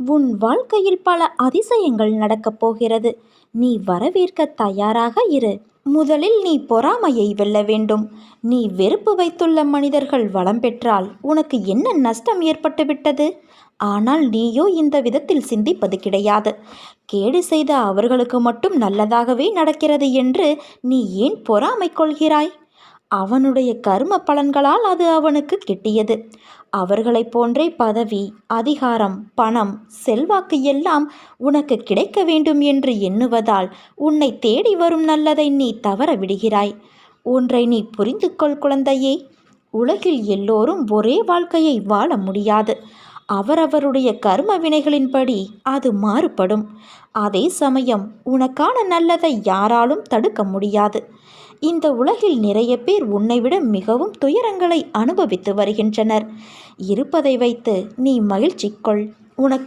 உன் வாழ்க்கையில் பல அதிசயங்கள் நடக்கப் போகிறது. நீ வரவேற்க தயாராக இரு. முதலில் நீ பொறாமையை வெல்ல வேண்டும். நீ வெறுப்பு வைத்துள்ள மனிதர்கள் வளம் பெற்றால் உனக்கு என்ன நஷ்டம் ஏற்பட்டுவிட்டது? ஆனால் நீயோ இந்த விதத்தில் சிந்திப்பது கிடையாது. கேடு செய்த அவர்களுக்கு மட்டும் நல்லதாகவே நடக்கிறது என்று நீ ஏன் பொறாமை கொள்கிறாய்? அவனுடைய கர்ம பலன்களால் அது அவனுக்கு கிட்டியது. அவர்களைப் போன்றே பதவி, அதிகாரம், பணம், செல்வாக்கு எல்லாம் உனக்கு கிடைக்க வேண்டும் என்று எண்ணுவதால் உன்னை தேடி வரும் நல்லதை நீ தவற விடுகிறாய். ஒன்றை நீ புரிந்து கொள் குழந்தையே. உலகில் எல்லோரும் ஒரே வாழ்க்கையை வாழ முடியாது. அவரவருடைய கர்ம வினைகளின்படி அது மாறுபடும். அதே சமயம் உனக்கான நல்லதை யாராலும் தடுக்க முடியாது. இந்த உலகில் நிறைய பேர் உன்னை விட மிகவும் துயரங்களை அனுபவித்து வருகின்றனர். இருப்பதை வைத்து நீ மகிழ்ச்சி கொள். உனக்கு